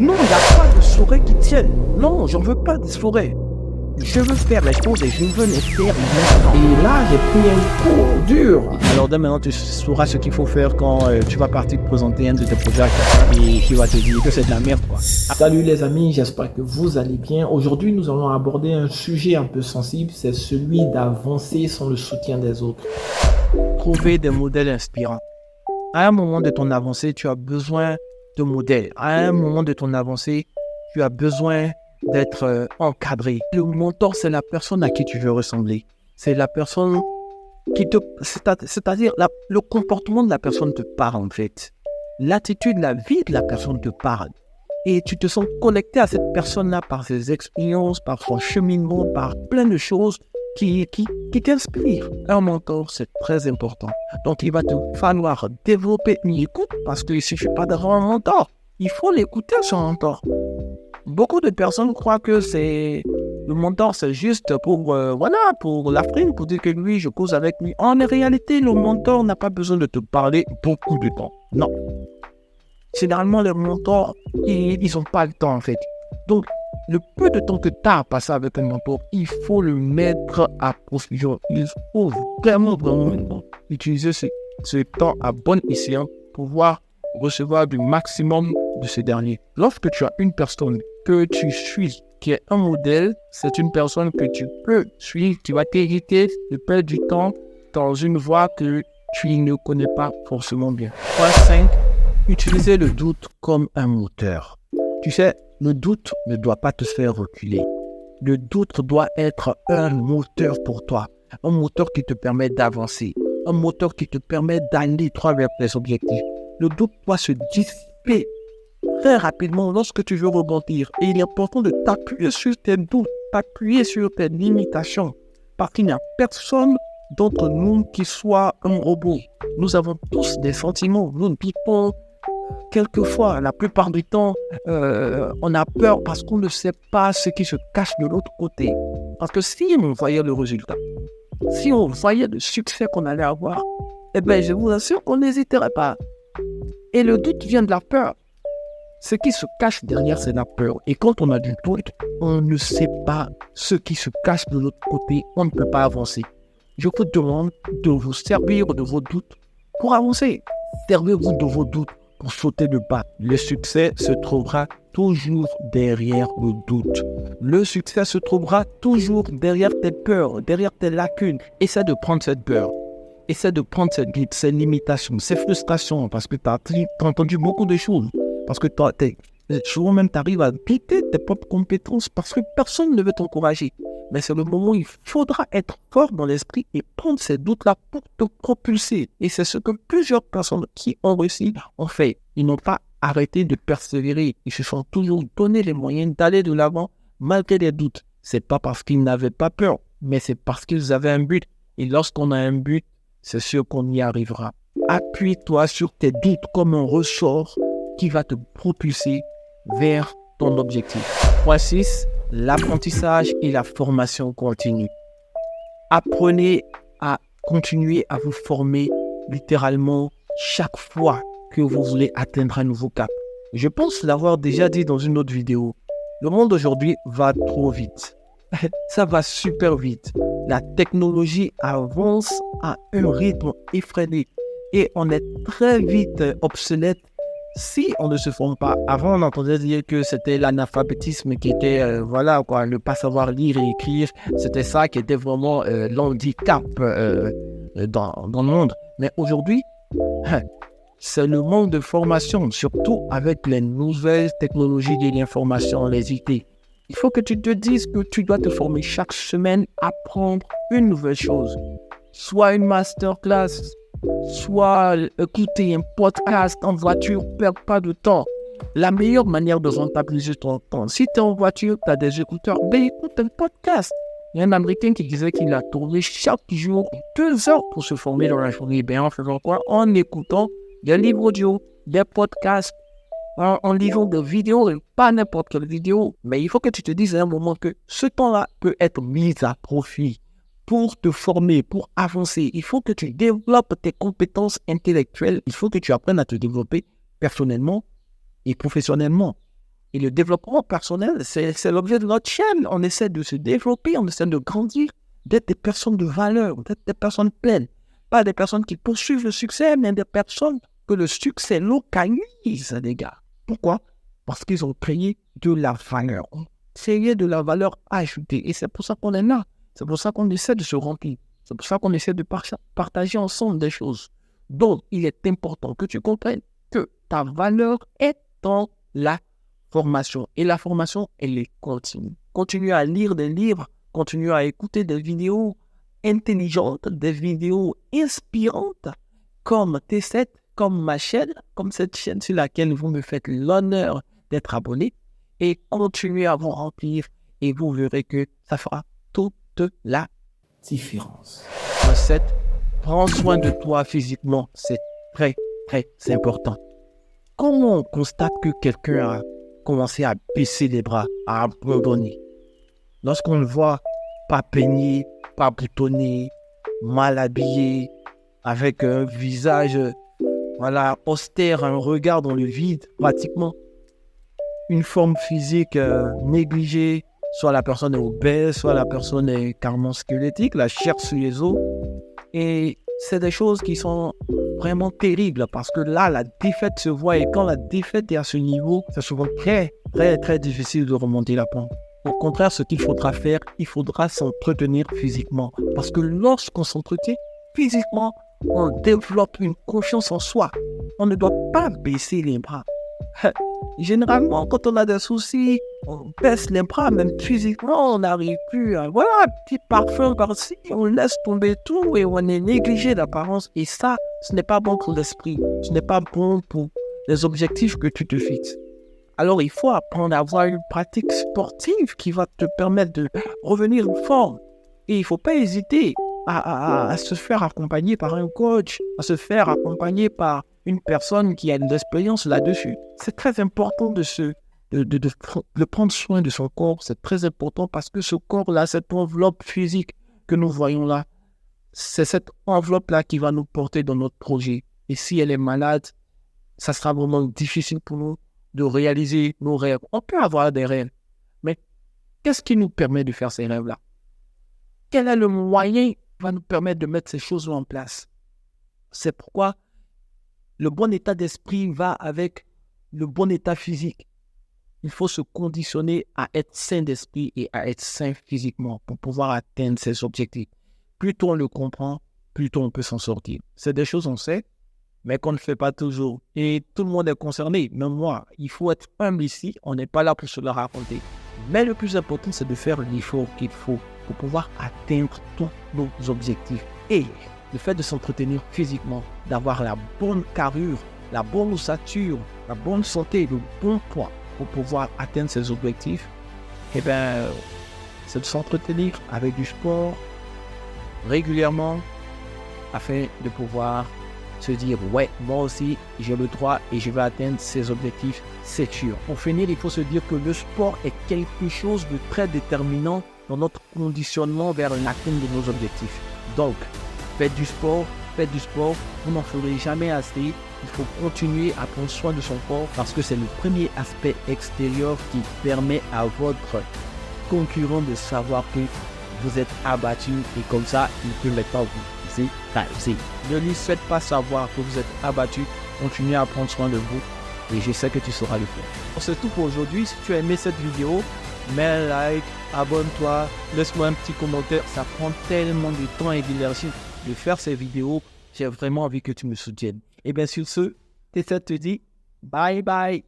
Non, il n'y a pas de forêt qui tienne. Non, j'en veux pas des forêts. Je veux faire les choses et je veux les faire maintenant. Et là, j'ai pris un cours dur. Alors dès maintenant, tu sauras ce qu'il faut faire quand tu vas partir te présenter un de tes projets à quelqu'un et qui va te dire que c'est de la merde, quoi. Salut les amis, j'espère que vous allez bien. Aujourd'hui, nous allons aborder un sujet un peu sensible, c'est celui d'avancer sans le soutien des autres. Trouver des modèles inspirants. À un moment de ton avancée, tu as besoin de modèles. À un moment de ton avancée, tu as besoin d'être encadré. Le mentor, c'est la personne à qui tu veux ressembler. C'est la personne qui te... C'est-à-dire, le comportement de la personne te parle, en fait. L'attitude, la vie de la personne te parle. Et tu te sens connecté à cette personne-là par ses expériences, par son cheminement, par plein de choses qui t'inspirent. Un mentor, c'est très important. Donc, il va te falloir développer une écoute parce qu'il ne suffit pas d'avoir un mentor. Il faut l'écouter, son mentor. Beaucoup de personnes croient que le mentor, c'est juste pour l'Afrique, pour dire que lui, je cause avec lui. En réalité, le mentor n'a pas besoin de te parler beaucoup de temps. Non. Généralement, les mentors, ils n'ont pas le temps, en fait. Donc, le peu de temps que tu as à passer avec un mentor, il faut le mettre à profit. Il faut vraiment utiliser ce temps à bon escient pour pouvoir recevoir du maximum de ce dernier. Lorsque tu as une personne que tu suis, qui est un modèle, c'est une personne que tu peux suivre, qui va t'éviter de perdre du temps dans une voie que tu ne connais pas forcément bien. Point 5. Utiliser le doute comme un moteur. Tu sais, le doute ne doit pas te faire reculer. Le doute doit être un moteur pour toi. Un moteur qui te permet d'avancer. Un moteur qui te permet d'aller droit vers tes objectifs. Le doute doit se dissiper très rapidement lorsque tu veux rebondir. Et il est important de t'appuyer sur tes doutes, t'appuyer sur tes limitations. Parce qu'il n'y a personne d'entre nous qui soit un robot. Nous avons tous des sentiments. Nous doutons. Quelquefois, la plupart du temps, on a peur parce qu'on ne sait pas ce qui se cache de l'autre côté. Parce que si on voyait le résultat, si on voyait le succès qu'on allait avoir, eh bien, je vous assure qu'on n'hésiterait pas. Et le doute vient de la peur. Ce qui se cache derrière, c'est la peur. Et quand on a du doute, on ne sait pas ce qui se cache de l'autre côté. On ne peut pas avancer. Je vous demande de vous servir de vos doutes pour avancer. Servez-vous de vos doutes pour sauter le pas. Le succès se trouvera toujours derrière le doute. Le succès se trouvera toujours derrière tes peurs, derrière tes lacunes. Essaie de prendre cette peur. Essaie de prendre cette guide, ces limitations, ces frustrations, parce que tu as entendu beaucoup de choses. Parce que souvent même tu arrives à douter tes propres compétences parce que personne ne veut t'encourager. Mais c'est le moment où il faudra être fort dans l'esprit et prendre ces doutes-là pour te propulser. Et c'est ce que plusieurs personnes qui ont réussi ont fait. Ils n'ont pas arrêté de persévérer. Ils se sont toujours donné les moyens d'aller de l'avant malgré les doutes. C'est pas parce qu'ils n'avaient pas peur, mais c'est parce qu'ils avaient un but. Et lorsqu'on a un but, c'est sûr qu'on y arrivera. Appuie-toi sur tes doutes comme un ressort qui va te propulser vers ton objectif. Point 6. L'apprentissage et la formation continue. Apprenez à continuer à vous former littéralement chaque fois que vous voulez atteindre un nouveau cap. Je pense l'avoir déjà dit dans une autre vidéo. Le monde aujourd'hui va trop vite. Ça va super vite. La technologie avance à un rythme effréné et on est très vite obsolète si on ne se forme pas. Avant, on entendait dire que c'était l'analphabétisme qui était, ne pas savoir lire et écrire. C'était ça qui était vraiment l'handicap dans le monde. Mais aujourd'hui, c'est le manque de formation, surtout avec les nouvelles technologies de l'information, les IT. Il faut que tu te dises que tu dois te former chaque semaine, apprendre une nouvelle chose. Soit une masterclass, soit écouter un podcast en voiture, perds pas de temps. La meilleure manière de rentabiliser ton temps, si tu es en voiture, tu as des écouteurs, ben écoute un podcast. Il y a un Américain qui disait qu'il a tourné chaque jour 2 heures pour se former dans la journée. Ben en faisant quoi? En écoutant des livres audio, des podcasts, en lisant des vidéos, et pas n'importe quelle vidéo. Mais il faut que tu te dises à un moment que ce temps-là peut être mis à profit. Pour te former, pour avancer, il faut que tu développes tes compétences intellectuelles. Il faut que tu apprennes à te développer personnellement et professionnellement. Et le développement personnel, c'est l'objet de notre chaîne. On essaie de se développer, on essaie de grandir, d'être des personnes de valeur, d'être des personnes pleines. Pas des personnes qui poursuivent le succès, mais des personnes que le succès localise, les gars. Pourquoi? Parce qu'ils ont créé de la valeur. Créé de la valeur ajoutée. Et c'est pour ça qu'on est là. C'est pour ça qu'on essaie de se remplir. C'est pour ça qu'on essaie de partager ensemble des choses. Donc, il est important que tu comprennes que ta valeur est dans la formation. Et la formation, elle est continue. Continue à lire des livres, continue à écouter des vidéos intelligentes, des vidéos inspirantes, comme T7, comme ma chaîne, comme cette chaîne sur laquelle vous me faites l'honneur d'être abonné. Et continuez à vous remplir et vous verrez que ça fera toute la différence. 7. Prends soin de toi physiquement. C'est très, très important. Comment on constate que quelqu'un a commencé à baisser les bras, à abandonner? Lorsqu'on le voit pas peigné, pas boutonné, mal habillé, avec un visage austère, un regard dans le vide, pratiquement. Une forme physique négligée, soit la personne est obèse, soit la personne est carrément squelettique, la chair sur les os. Et c'est des choses qui sont vraiment terribles parce que là, la défaite se voit et quand la défaite est à ce niveau, c'est souvent très, très, très difficile de remonter la pente. Au contraire, ce qu'il faudra faire, il faudra s'entretenir physiquement. Parce que lorsqu'on s'entretient physiquement, on développe une confiance en soi. On ne doit pas baisser les bras. Généralement, quand on a des soucis, on baisse les bras, même physiquement, on n'arrive plus à... Voilà, un petit parfum par-ci, on laisse tomber tout et on est négligé d'apparence. Et ça, ce n'est pas bon pour l'esprit. Ce n'est pas bon pour les objectifs que tu te fixes. Alors, il faut apprendre à avoir une pratique sportive qui va te permettre de revenir en forme. Et il ne faut pas hésiter à se faire accompagner par un coach, à se faire accompagner par une personne qui a de l'expérience là-dessus. C'est très important de prendre soin de son corps. C'est très important parce que ce corps-là, cette enveloppe physique que nous voyons là, c'est cette enveloppe-là qui va nous porter dans notre projet. Et si elle est malade, ça sera vraiment difficile pour nous de réaliser nos rêves. On peut avoir des rêves, mais qu'est-ce qui nous permet de faire ces rêves-là? Quel est le moyen qui va nous permettre de mettre ces choses en place? C'est pourquoi le bon état d'esprit va avec le bon état physique. Il faut se conditionner à être sain d'esprit et à être sain physiquement pour pouvoir atteindre ces objectifs. Plus tôt on le comprend, plus tôt on peut s'en sortir. C'est des choses qu'on sait, mais qu'on ne fait pas toujours. Et tout le monde est concerné, même moi. Il faut être humble ici, on n'est pas là pour se le raconter. Mais le plus important, c'est de faire l'effort qu'il faut pour pouvoir atteindre tous nos objectifs. Et le fait de s'entretenir physiquement, d'avoir la bonne carrure, la bonne ossature, la bonne santé, le bon poids pour pouvoir atteindre ces objectifs, c'est de s'entretenir avec du sport régulièrement afin de pouvoir se dire ouais, moi aussi j'ai le droit et je vais atteindre ces objectifs, c'est sûr. Pour finir, il faut se dire que le sport est quelque chose de très déterminant dans notre conditionnement vers l'atteinte de nos objectifs. Donc, faites du sport, vous n'en ferez jamais assez. Il faut continuer à prendre soin de son corps parce que c'est le premier aspect extérieur qui permet à votre concurrent de savoir que vous êtes abattu et comme ça, il peut maintenant vous écraser. Ne lui faites pas savoir que vous êtes abattu. Continuez à prendre soin de vous et je sais que tu sauras le faire. C'est tout pour aujourd'hui. Si tu as aimé cette vidéo, mets un like, abonne-toi, laisse-moi un petit commentaire. Ça prend tellement de temps et d'énergie de faire ces vidéos. J'ai vraiment envie que tu me soutiennes. Et bien sur ce, T7 te dit bye bye.